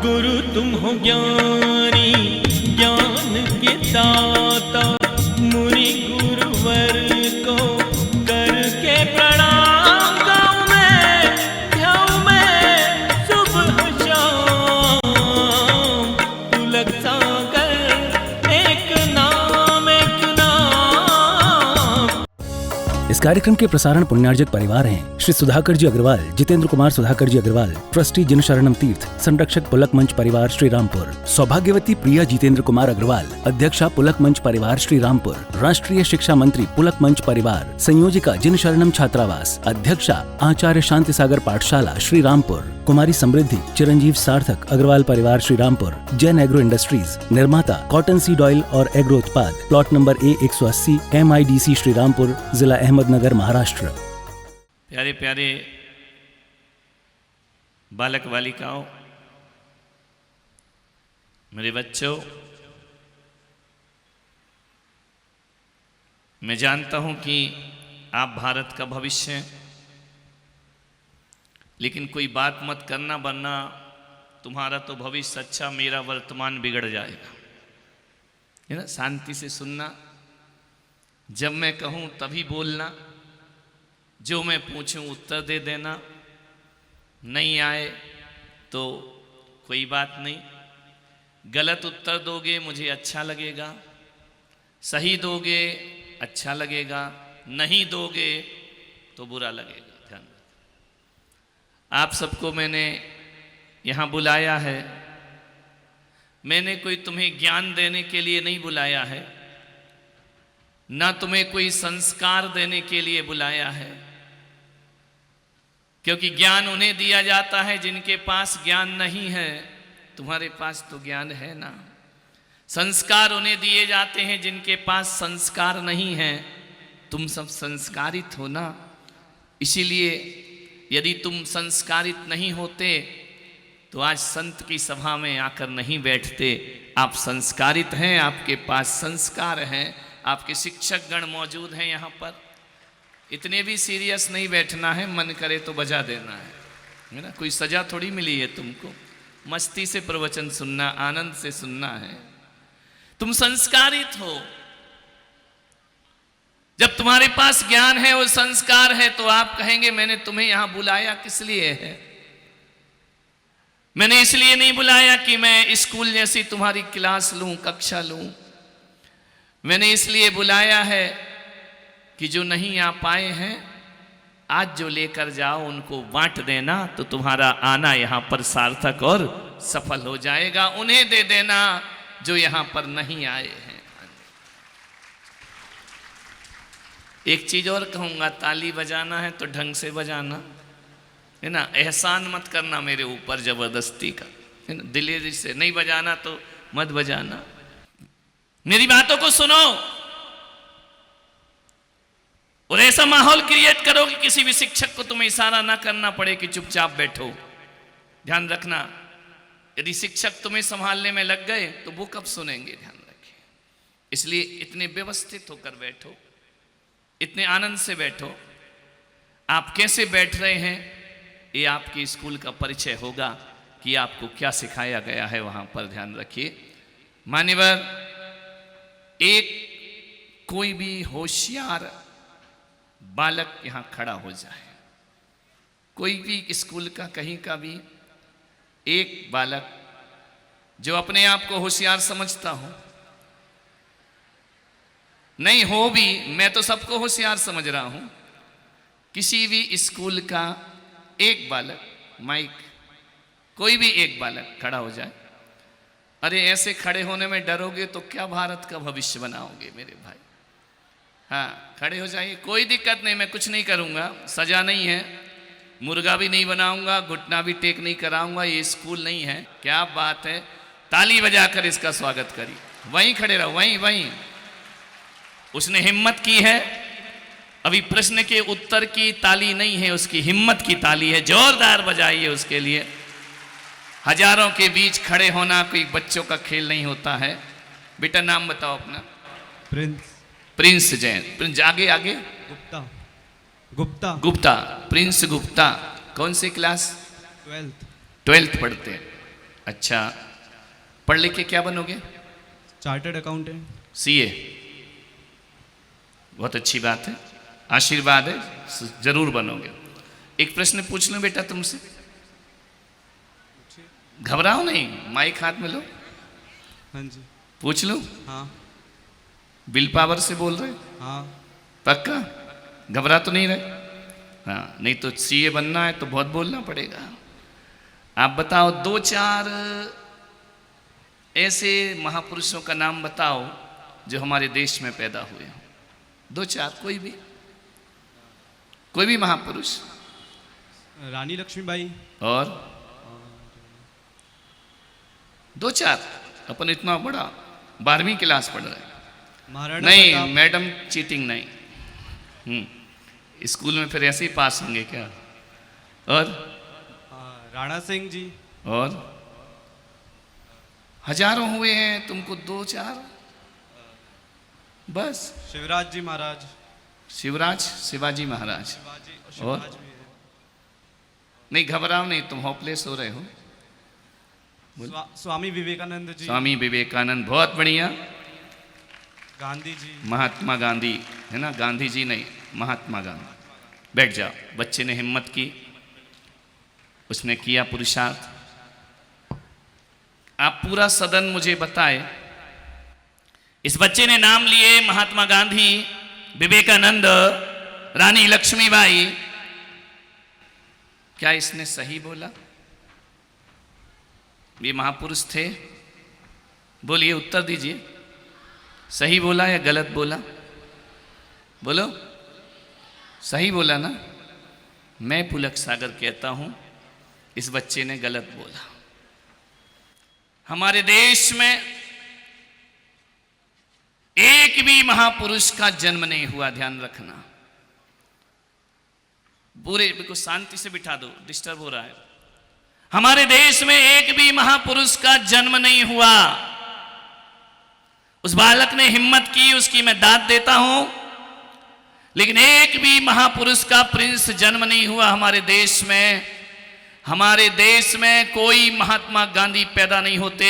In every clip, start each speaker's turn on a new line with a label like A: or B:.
A: गुरु तुम हो ज्ञानी ज्ञान के दाता, मुनि गुरुवर को करके प्रणाम गाऊं मैं, ध्याऊं मैं सुबह शाम। पुलक सागर एक नाम एक नाम।
B: इस कार्यक्रम के प्रसारण पुण्यार्जक परिवार हैं श्री सुधाकर जी अग्रवाल, जितेंद्र कुमार सुधाकर जी अग्रवाल, ट्रस्टी जिन शरणम तीर्थ, संरक्षक पुलक मंच परिवार श्री रामपुर, सौभाग्यवती प्रिया जितेंद्र कुमार अग्रवाल, अध्यक्षा पुलक मंच परिवार श्री रामपुर, राष्ट्रीय शिक्षा मंत्री पुलक मंच परिवार, संयोजिका जिन शरणम छात्रावास, अध्यक्षा आचार्य शांति सागर पाठशाला श्री रामपुर, कुमारी समृद्धि चिरंजीव सार्थक अग्रवाल परिवार श्री रामपुर, जैन एग्रो इंडस्ट्रीज, निर्माता कॉटन सीड ऑयल और एग्रो उत्पाद, plot number A180 MIDC Shri Rampur, जिला अहमदनगर, महाराष्ट्र।
C: प्यारे प्यारे बालक बालिकाओं, मेरे बच्चों, मैं जानता हूं कि आप भारत का भविष्य हैं, लेकिन कोई बात मत करना वरना तुम्हारा तो भविष्य अच्छा, मेरा वर्तमान बिगड़ जाएगा, है ना। शांति से सुनना, जब मैं कहूं तभी बोलना, जो मैं पूछूं उत्तर दे देना, नहीं आए तो कोई बात नहीं, गलत उत्तर दोगे मुझे अच्छा लगेगा, सही दोगे अच्छा लगेगा, नहीं दोगे तो बुरा लगेगा। ध्यान रखना। आप सबको मैंने यहाँ बुलाया है, मैंने कोई तुम्हें ज्ञान देने के लिए नहीं बुलाया है, ना तुम्हें कोई संस्कार देने के लिए बुलाया है, क्योंकि ज्ञान उन्हें दिया जाता है जिनके पास ज्ञान नहीं है। तुम्हारे पास तो ज्ञान है ना। संस्कार उन्हें दिए जाते हैं जिनके पास संस्कार नहीं है। तुम सब संस्कारित हो ना, इसीलिए यदि तुम संस्कारित नहीं होते तो आज संत की सभा में आकर नहीं बैठते। आप संस्कारित हैं, आपके पास संस्कार हैं, आपके शिक्षक गण मौजूद हैं यहाँ पर। इतने भी सीरियस नहीं बैठना है, मन करे तो बजा देना है ना। कोई सजा थोड़ी मिली है तुमको, मस्ती से प्रवचन सुनना, आनंद से सुनना है। तुम संस्कारित हो। जब तुम्हारे पास ज्ञान है और संस्कार है तो आप कहेंगे मैंने तुम्हें यहां बुलाया किस लिए है। मैंने इसलिए नहीं बुलाया कि मैं स्कूल जैसी तुम्हारी क्लास लूं, कक्षा लूं। मैंने इसलिए बुलाया है कि जो नहीं आ पाए हैं आज जो लेकर जाओ उनको बांट देना, तो तुम्हारा आना यहाँ पर सार्थक और सफल हो जाएगा। उन्हें दे देना जो यहाँ पर नहीं आए हैं। एक चीज और कहूँगा, ताली बजाना है तो ढंग से बजाना, है ना। एहसान मत करना मेरे ऊपर जबरदस्ती का, है ना। दिलेरी से नहीं बजाना तो मत बजाना। मेरी बातों को सुनो और ऐसा माहौल क्रिएट करो कि किसी भी शिक्षक को तुम्हें इशारा ना करना पड़े कि चुपचाप बैठो। ध्यान रखना, यदि शिक्षक तुम्हें संभालने में लग गए तो वो कब सुनेंगे। ध्यान रखें। इसलिए इतने व्यवस्थित होकर बैठो, इतने आनंद से बैठो। आप कैसे बैठ रहे हैं ये आपके स्कूल का परिचय होगा कि आपको क्या सिखाया गया है वहां पर। ध्यान रखिए मान्यवर, एक कोई भी होशियार बालक यहां खड़ा हो जाए, कोई भी स्कूल का कहीं का भी एक बालक जो अपने आप को होशियार समझता हो, नहीं हो भी, मैं तो सबको होशियार समझ रहा हूं, किसी भी स्कूल का एक बालक, माइक कोई भी एक बालक खड़ा हो जाए। अरे ऐसे खड़े होने में डरोगे तो क्या भारत का भविष्य बनाओगे मेरे भाई। हाँ, खड़े हो जाइए, कोई दिक्कत नहीं, मैं कुछ नहीं करूँगा, सजा नहीं है, मुर्गा भी नहीं बनाऊंगा, घुटना भी टेक नहीं कराऊंगा, ये स्कूल नहीं है। क्या बात है, ताली बजाकर इसका स्वागत करिए। वहीं खड़े रहो, वहीं वहीं। उसने हिम्मत की है, अभी प्रश्न के उत्तर की ताली नहीं है, उसकी हिम्मत की ताली है। जोरदार बजाइए उसके लिए। हजारों के बीच खड़े होना कोई बच्चों का खेल नहीं होता है। बेटा नाम बताओ अपना।
D: प्रिंस।
C: प्रिंस जैन। प्रिंस आगे आगे।
D: गुप्ता। गुप्ता।
C: गुप्ता। प्रिंस गुप्ता। कौन सी क्लास?
D: 12th।
C: 12th पढ़ते हैं। अच्छा, पढ़ लिख के क्या बनोगे?
D: Chartered accountant.
C: सीए। बहुत अच्छी बात है, आशीर्वाद है, जरूर बनोगे। एक प्रश्न पूछ लूं बेटा तुमसे, घबराओ नहीं, माइक हाथ में लो,
D: हाँ जी।
C: पूछ लूं?
D: हाँ
C: विल पावर से बोल रहे?
D: हाँ।
C: पक्का? घबरा तो नहीं रहे? हाँ, नहीं तो सीए बनना है तो बहुत बोलना पड़ेगा। आप बताओ, दो चार ऐसे महापुरुषों का नाम बताओ जो हमारे देश में पैदा हुए हों। दो चार, कोई भी महापुरुष।
D: रानी लक्ष्मीबाई।
C: और दो चार, अपन इतना बड़ा 12वीं क्लास पढ़ रहे हैं।
D: महाराणा
C: नहीं
D: प्रताप।
C: मैडम, चीटिंग नहीं। स्कूल में फिर ऐसे ही पास होंगे क्या? और
D: राणा सिंह जी।
C: और हजारों हुए हैं, तुमको दो चार बस।
D: शिवराज जी महाराज।
C: शिवाजी महाराज।
D: शिवाजी
C: और?
D: शिवराज भी है।
C: नहीं घबराओ नहीं, तुम होपलेस हो रहे हो।
D: स्वामी विवेकानंद जी।
C: स्वामी विवेकानंद, बहुत बढ़िया।
D: गांधी जी।
C: महात्मा गांधी, है ना, गांधी जी नहीं, महात्मा गांधी। बैठ जाओ। बच्चे ने हिम्मत की, उसने किया पुरुषार्थ। आप पूरा सदन मुझे बताए, इस बच्चे ने नाम लिए महात्मा गांधी, विवेकानंद, रानी लक्ष्मीबाई, क्या इसने सही बोला? ये महापुरुष थे? बोलिए, उत्तर दीजिए, सही बोला या गलत बोला? बोलो, सही बोला ना? मैं पुलक सागर कहता हूं इस बच्चे ने गलत बोला। हमारे देश में एक भी महापुरुष का जन्म नहीं हुआ, ध्यान रखना। पूरे बिल्कुल शांति से बिठा दो, डिस्टर्ब हो रहा है। हमारे देश में एक भी महापुरुष का जन्म नहीं हुआ। उस बालक ने हिम्मत की, उसकी मैं दाद देता हूं, लेकिन एक भी महापुरुष का प्रिंस जन्म नहीं हुआ हमारे देश में। हमारे देश में कोई महात्मा गांधी पैदा नहीं होते।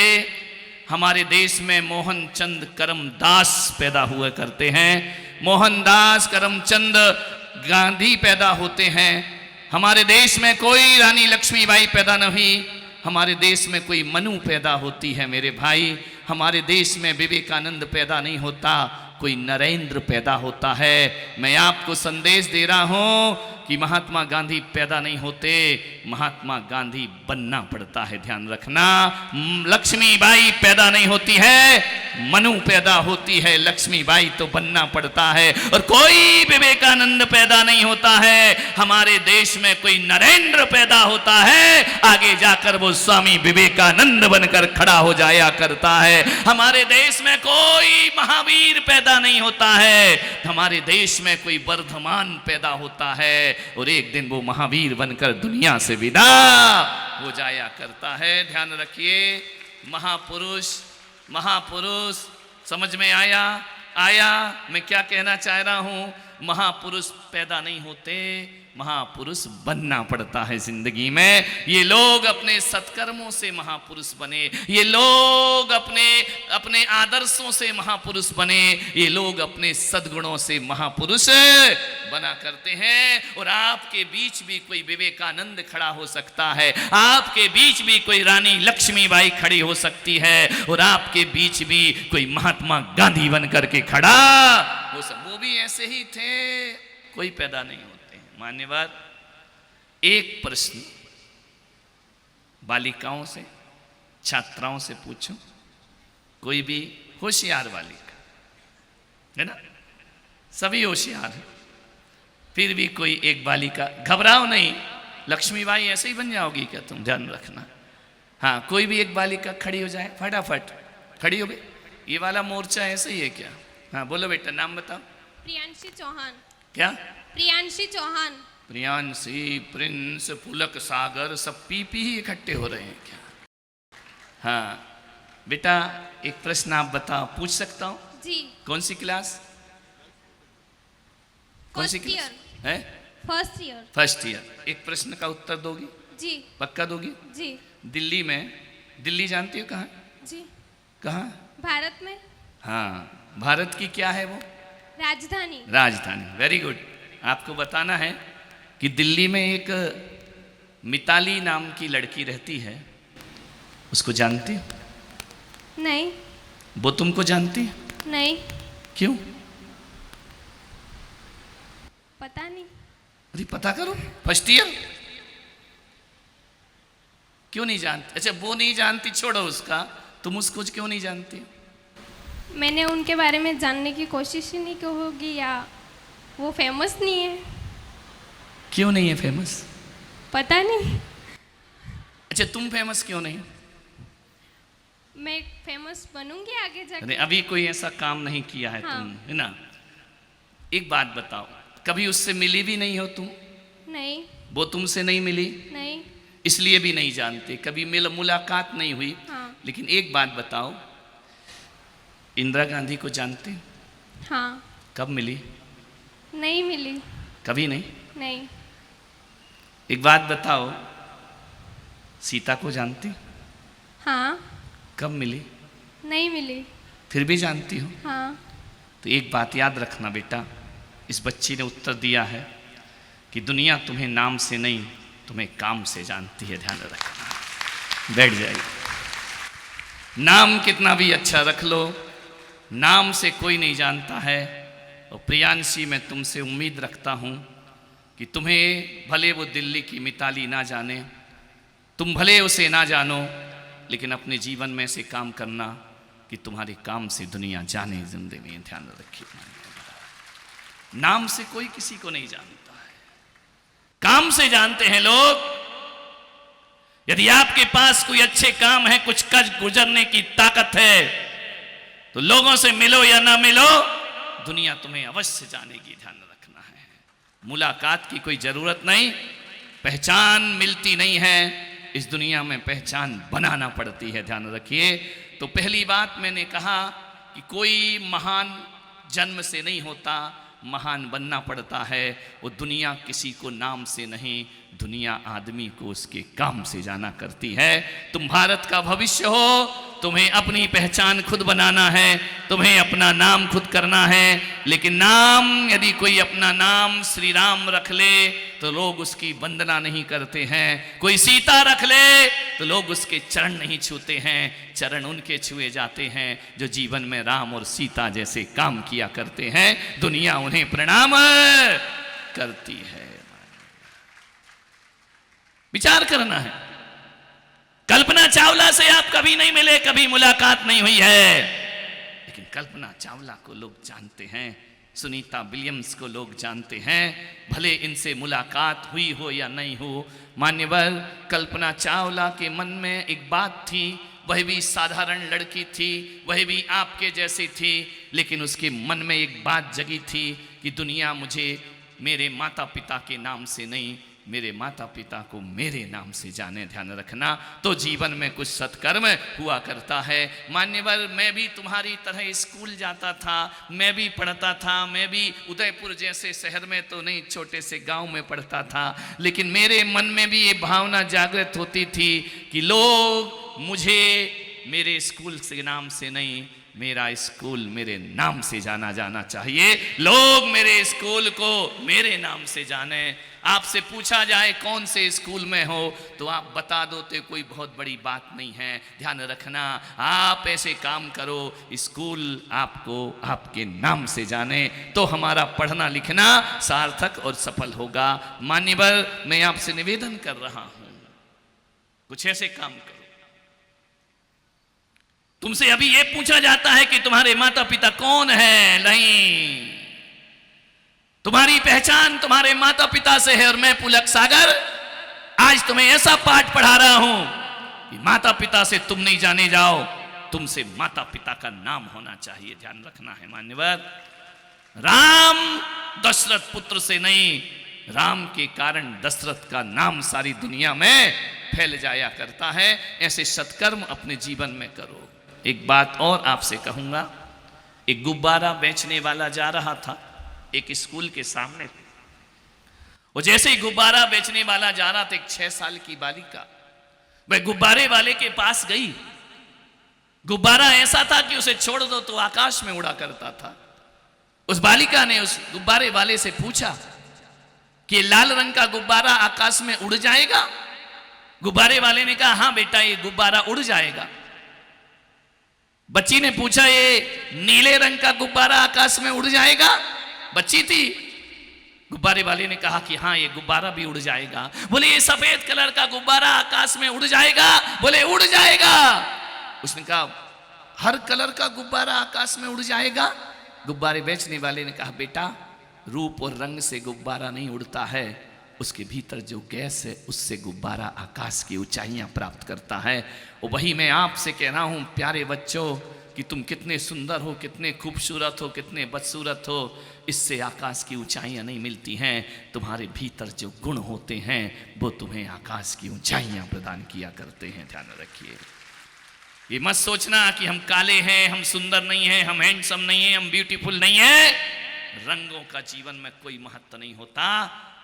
C: हमारे देश में मोहनचंद करमदास पैदा हुआ करते हैं। मोहनदास करमचंद गांधी पैदा होते हैं। हमारे देश में कोई रानी लक्ष्मीबाई पैदा नहीं हुई। हमारे देश में कोई मनु पैदा होती है मेरे भाई। हमारे देश में विवेकानंद पैदा नहीं होता, कोई नरेंद्र पैदा होता है। मैं आपको संदेश दे रहा हूं कि महात्मा गांधी पैदा नहीं होते, महात्मा गांधी बनना पड़ता है, ध्यान रखना। लक्ष्मीबाई पैदा नहीं होती है, मनु पैदा होती है, लक्ष्मीबाई तो बनना पड़ता है। और कोई विवेकानंद पैदा नहीं होता है। हमारे देश में कोई नरेंद्र पैदा होता है, आगे जाकर वो स्वामी विवेकानंद बनकर खड़ा हो जाया करता है। हमारे देश में कोई महावीर पैदा नहीं होता है। हमारे देश में कोई वर्धमान पैदा होता है और एक दिन वो महावीर बनकर दुनिया से विदा हो जाया करता है। ध्यान रखिए, महापुरुष, महापुरुष समझ में आया? मैं क्या कहना चाह रहा हूं? महापुरुष पैदा नहीं होते, महापुरुष बनना पड़ता है जिंदगी में। ये लोग अपने सत्कर्मों से महापुरुष बने, ये लोग अपने आदर्शों से महापुरुष बने, ये लोग अपने सद्गुणों से महापुरुष बना करते हैं। और आपके बीच भी कोई विवेकानंद खड़ा हो सकता है, आपके बीच भी कोई रानी लक्ष्मीबाई खड़ी हो सकती है, और आपके बीच भी कोई महात्मा गांधी बन करके खड़ा हो सकता। वो भी ऐसे ही थे, कोई पैदा नहीं होते। मान्यवर, एक प्रश्न बालिकाओं से, छात्राओं से पूछो, कोई भी होशियार बालिका है ना, सभी होशियार है, फिर भी कोई एक बालिका, घबराओ नहीं, लक्ष्मीबाई ऐसे ही बन जाओगी क्या तुम? ध्यान रखना। हाँ, कोई भी एक बालिका खड़ी हो जाए, फटाफट खड़ी हो गई। ये वाला मोर्चा ऐसे ही है क्या? हाँ बोलो बेटा, नाम बताओ।
E: प्रियांशी चौहान।
C: क्या?
E: प्रियांशी चौहान।
C: प्रियांशी, प्रिंस, पुलक सागर, सब पीपी ही इकट्ठे हो रहे हैं क्या? हाँ बेटा, एक प्रश्न आप बताओ, पूछ सकता हूँ?
E: जी।
C: कौन सी क्लास? कौन सी
E: फर्स्ट
C: क्लास
E: ईयर।
C: है?
E: First year.
C: First year. एक प्रश्न का उत्तर दोगी?
E: जी।
C: पक्का दोगी?
E: जी।
C: दिल्ली में दिल्ली जानती हो कहाँ?
E: जी।
C: कहाँ?
E: भारत में।
C: हाँ, भारत की क्या है वो?
E: राजधानी।
C: राजधानी। Very good. आपको बताना है कि दिल्ली में एक मिताली नाम की लड़की रहती है, उसको जानती हो?
E: नहीं।
C: वो तुमको जानती है?
E: नहीं।
C: क्यों?
E: पता नहीं।
C: अरे पता करो, फर्स्ट ईयर। क्यों नहीं जानती? अच्छा, वो नहीं जानती, छोड़ो उसका, तुम उसको क्यों नहीं जानती?
E: मैंने उनके बारे में जानने की कोशिश ही नहीं की होगी, या वो फेमस नहीं है।
C: क्यों नहीं है फेमस?
E: पता नहीं।
C: अच्छा, तुम फेमस क्यों नहीं?
E: मैं फेमस बनूंगी आगे
C: अरे
E: जाके।
C: अभी कोई ऐसा काम नहीं किया है
E: हाँ।
C: तुम, है ना? एक बात बताओ, कभी उससे मिली भी नहीं हो तुम?
E: नहीं।
C: वो तुमसे नहीं मिली,
E: नहीं।
C: इसलिए भी नहीं जानते, कभी मुलाकात नहीं हुई।
E: हाँ।
C: लेकिन एक बात बताओ, इंदिरा गांधी को जानते हो?
E: हाँ।
C: कब मिली?
E: नहीं मिली।
C: कभी नहीं?
E: नहीं।
C: एक बात बताओ, सीता को जानती?
E: हाँ।
C: कब मिली?
E: नहीं मिली।
C: फिर भी जानती हो?
E: हाँ।
C: तो एक बात याद रखना बेटा, इस बच्ची ने उत्तर दिया है कि दुनिया तुम्हें नाम से नहीं, तुम्हें काम से जानती है, ध्यान रखना। बैठ जाइए। नाम कितना भी अच्छा रख लो, नाम से कोई नहीं जानता है। और प्रियांशी, मैं तुमसे उम्मीद रखता हूँ कि तुम्हें भले वो दिल्ली की मिताली ना जाने, तुम भले उसे ना जानो, लेकिन अपने जीवन में से काम करना कि तुम्हारे काम से दुनिया जाने जिंदगी में, ध्यान रखिए। नाम से कोई किसी को नहीं जानता है, काम से जानते हैं लोग। यदि आपके पास कोई अच्छे काम है, कुछ कज गुजरने की ताकत है, तो लोगों से मिलो या ना मिलो, दुनिया तुम्हें अवश्य जानेगी, ध्यान रखना है। मुलाकात की कोई जरूरत नहीं, पहचान मिलती नहीं है, इस दुनिया में पहचान बनाना पड़ती है, ध्यान रखिए। तो पहली बात मैंने कहा कि कोई महान जन्म से नहीं होता, महान बनना पड़ता है। वो दुनिया किसी को नाम से नहीं, दुनिया आदमी को उसके काम से जाना करती है। तुम भारत का भविष्य हो, तुम्हें अपनी पहचान खुद बनाना है, तुम्हें अपना नाम खुद करना है। लेकिन नाम, यदि कोई अपना नाम श्री राम रख ले तो लोग उसकी वंदना नहीं करते हैं, कोई सीता रख ले तो लोग उसके चरण नहीं छूते हैं। चरण उनके छुए जाते हैं जो जीवन में राम और सीता जैसे काम किया करते हैं, दुनिया उन्हें प्रणाम करती है। विचार करना है। कल्पना चावला से आप कभी नहीं मिले, कभी मुलाकात नहीं हुई है, लेकिन कल्पना चावला को लोग जानते हैं, सुनीता विलियम्स को लोग जानते हैं, भले इनसे मुलाकात हुई हो या नहीं हो। मान्यवर, कल्पना चावला के मन में एक बात थी, वह भी साधारण लड़की थी, वह भी आपके जैसी थी, लेकिन उसके मन में एक बात जगी थी कि दुनिया मुझे मेरे माता पिता के नाम से नहीं, मेरे माता पिता को मेरे नाम से जाने, ध्यान रखना। तो जीवन में कुछ सत्कर्म हुआ करता है। मान्यवर, मैं भी तुम्हारी तरह स्कूल जाता था, मैं भी पढ़ता था, मैं भी उदयपुर जैसे शहर में तो नहीं, छोटे से गांव में पढ़ता था, लेकिन मेरे मन में भी ये भावना जागृत होती थी कि लोग मुझे मेरे स्कूल के नाम से नहीं, मेरा स्कूल मेरे नाम से जाना चाहिए। लोग मेरे स्कूल को मेरे नाम से जाने। आपसे पूछा जाए कौन से स्कूल में हो तो आप बता दो तो कोई बहुत बड़ी बात नहीं है। ध्यान रखना, आप ऐसे काम करो स्कूल आपको आपके नाम से जाने, तो हमारा पढ़ना लिखना सार्थक और सफल होगा। मान्यवर, मैं आपसे निवेदन कर रहा हूं, कुछ ऐसे काम करो। तुमसे अभी ये पूछा जाता है कि तुम्हारे माता पिता कौन है, नहीं, तुम्हारी पहचान तुम्हारे माता पिता से है। और मैं पुलक सागर आज तुम्हें ऐसा पाठ पढ़ा रहा हूं कि माता पिता से तुम नहीं जाने जाओ, तुमसे माता पिता का नाम होना चाहिए, ध्यान रखना है। मान्यवर, राम दशरथ पुत्र से नहीं, राम के कारण दशरथ का नाम सारी दुनिया में फैल जाया करता है। ऐसे सत्कर्म अपने जीवन में करो। एक बात और आपसे कहूंगा, एक गुब्बारा बेचने वाला जा रहा था एक स्कूल के सामने, वो जैसे ही गुब्बारा बेचने वाला जा रहा था, एक 6 साल की बालिका वह गुब्बारे वाले के पास गई। गुब्बारा ऐसा था कि उसे छोड़ दो तो आकाश में उड़ा करता था। उस बालिका ने उस गुब्बारे वाले से पूछा कि लाल रंग का गुब्बारा आकाश में उड़ जाएगा? गुब्बारे वाले ने कहा हाँ बेटा, ये गुब्बारा उड़ जाएगा। बच्ची ने पूछा ये नीले रंग का गुब्बारा आकाश में उड़ जाएगा? बच्ची थी। गुब्बारे वाले ने कहा कि हाँ ये गुब्बारा भी उड़ जाएगा। बोले ये सफेद कलर का गुब्बारा आकाश में उड़ जाएगा? बोले उड़ जाएगा। उसने कहा हर कलर का गुब्बारा आकाश में उड़ जाएगा? गुब्बारे बेचने वाले ने कहा बेटा, रूप और रंग से गुब्बारा नहीं उड़ता है, उसके भीतर जो गैस है उससे गुब्बारा आकाश की ऊंचाइयां प्राप्त करता है। और वही मैं आपसे कह रहा हूं प्यारे बच्चों कि तुम कितने सुंदर हो, कितने खूबसूरत हो, कितने बदसूरत हो, इससे आकाश की ऊंचाइयां नहीं मिलती हैं। तुम्हारे भीतर जो गुण होते हैं वो तुम्हें आकाश की ऊंचाइयां प्रदान किया करते हैं। ध्यान रखिए, ये मत सोचना कि हम काले हैं, हम सुंदर नहीं हैं, हम हैंडसम नहीं हैं, हम ब्यूटीफुल नहीं हैं। रंगों का जीवन में कोई महत्व नहीं होता,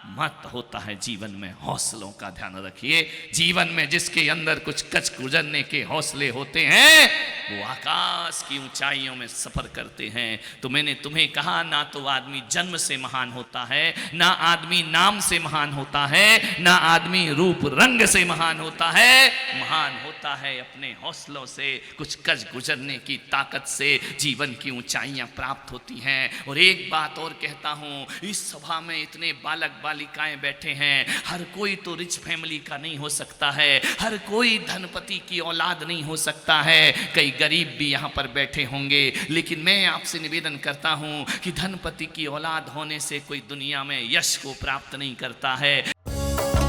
C: महत्व होता है जीवन में हौसलों का। ध्यान रखिए, जीवन में जिसके अंदर कुछ कच गुजरने के हौसले होते हैं वो आकाश की ऊंचाइयों में सफर करते हैं। तो मैंने तुम्हें कहा ना तो आदमी जन्म से महान होता है, ना आदमी नाम से महान होता है, ना आदमी रूप रंग से महान होता है। महान होता है अपने हौसलों से, कुछ कच गुजरने की ताकत से जीवन की ऊंचाइयां प्राप्त होती हैं। और एक बात और कहता हूं, इस सभा में इतने बालक बालिकाएं बैठे हैं, हर कोई तो रिच फैमिली का नहीं हो सकता है, हर कोई धनपति की औलाद नहीं हो सकता है, कई गरीब भी यहाँ पर बैठे होंगे। लेकिन मैं आपसे निवेदन करता हूँ कि धनपति की औलाद होने से कोई दुनिया में यश को प्राप्त नहीं करता है।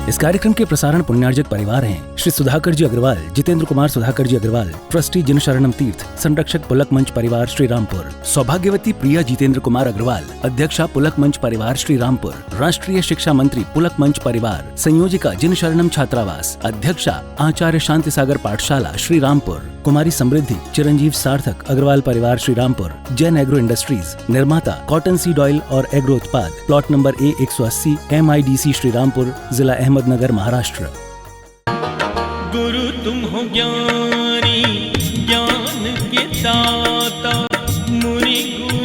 B: इस कार्यक्रम के प्रसारण पुण्यार्जक परिवार हैं श्री सुधाकर जी अग्रवाल, जितेंद्र कुमार सुधाकर जी अग्रवाल, ट्रस्टी जिनशरणम तीर्थ, संरक्षक पुलक मंच परिवार श्री रामपुर, सौभाग्यवती प्रिया जितेंद्र कुमार अग्रवाल, अध्यक्षा पुलक मंच परिवार श्री रामपुर, राष्ट्रीय शिक्षा मंत्री पुलक मंच परिवार, संयोजिका जिनशरणम छात्रावास, अध्यक्षा आचार्य शांति सागर पाठशाला श्री रामपुर, कुमारी समृद्धि चिरंजीव सार्थक अग्रवाल परिवार श्री रामपुर, जैन एग्रो इंडस्ट्रीज, निर्माता कॉटन सीड ऑयल और एग्रो उत्पाद, plot number A180 MIDC Shri Rampur, जिला अहमदनगर, महाराष्ट्र।
A: गुरु तुम हो ज्ञानी, ज्ञान के दाता, मुनि गुरु